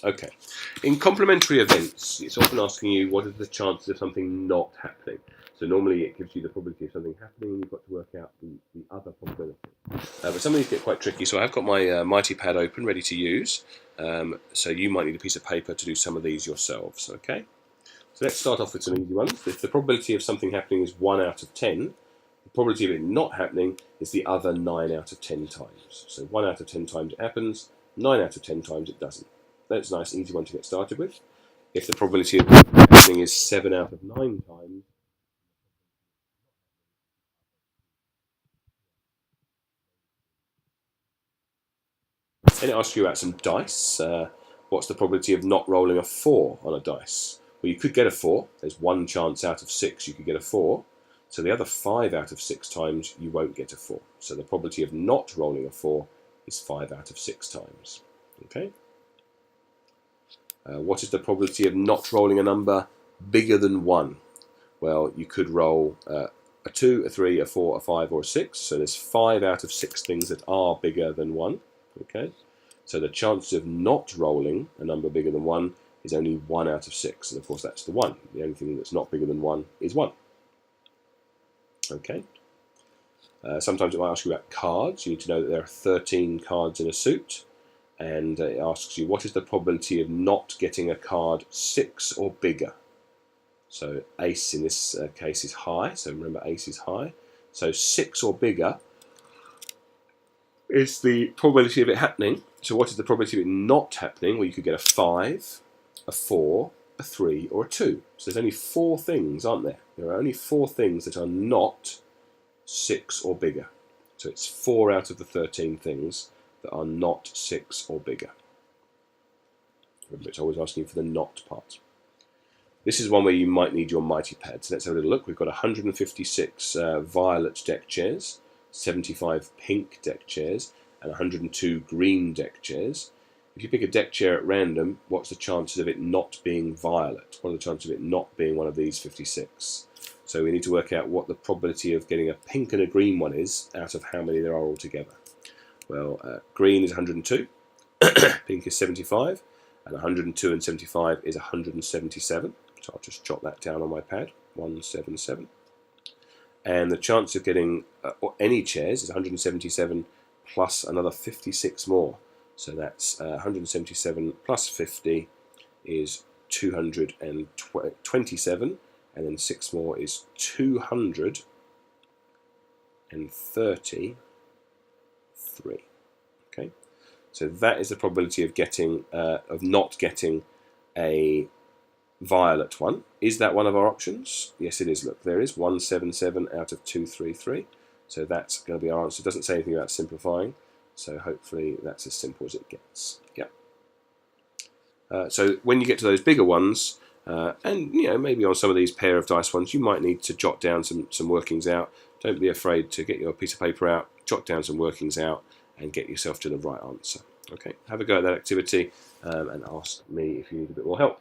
Okay. In complementary events, it's often asking you what are the chances of something not happening. So normally it gives you the probability of something happening, and you've got to work out the other probability. But some of these get quite tricky, so I've got my Mighty Pad open, ready to use. So you might need a piece of paper to do some of these yourselves, okay? So let's start off with some easy ones. If the probability of something happening is 1 out of 10, the probability of it not happening is the other 9 out of 10 times. So 1 out of 10 times it happens, 9 out of 10 times it doesn't. That's a nice easy one to get started with. If the probability of it happening is 7 out of 9 times, and it asks you about some dice. What's the probability of not rolling a 4 on a dice? Well, you could get a 4. There's one chance out of 6 you could get a 4. So the other 5 out of 6 times you won't get a 4. So the probability of not rolling a 4 is 5 out of 6 times. Okay. What is the probability of not rolling a number bigger than 1? Well, you could roll a 2, a 3, a 4, a 5, or a 6. So there's 5 out of 6 things that are bigger than 1. Okay. So the chance of not rolling a number bigger than 1 is only 1 out of 6. And of course that's the 1. The only thing that's not bigger than 1 is 1. Okay. Sometimes it might ask you about cards. You need to know that there are 13 cards in a suit. And it asks you, what is the probability of not getting a card 6 or bigger? So ace in this case is high. So remember, ace is high. So 6 or bigger is the probability of it happening. So what is the probability of it not happening? Well, you could get a 5, a 4, a 3, or a 2. So there's only 4 things, aren't there? There are only 4 things that are not 6 or bigger. So it's 4 out of the 13 things that are not 6 or bigger. Remember, it's always asking you for the not part. This is one where you might need your Mighty Pad. So let's have a little look. We've got 156 violet deck chairs, 75 pink deck chairs, and 102 green deck chairs. If you pick a deck chair at random, what's the chances of it not being violet? What are the chances of it not being one of these 56? So we need to work out what the probability of getting a pink and a green one is out of how many there are altogether. Well, green is 102, pink is 75, and 102 and 75 is 177. So I'll just jot that down on my pad, 177. And the chance of getting any chairs is 177 plus another 56 more. So that's 177 plus 50 is 227, and then 6 more is 233. Okay, so that is the probability of getting of not getting a violet one. Is that one of our options? Yes, it is. Look, there is 177 out of 233. So that's going to be our answer. It doesn't say anything about simplifying. So hopefully that's as simple as it gets. Yeah. So when you get to those bigger ones, and maybe on some of these pair of dice ones, you might need to jot down some workings out. Don't be afraid to get your piece of paper out, jot down some workings out, and get yourself to the right answer. Okay. Have a go at that activity, and ask me if you need a bit more help.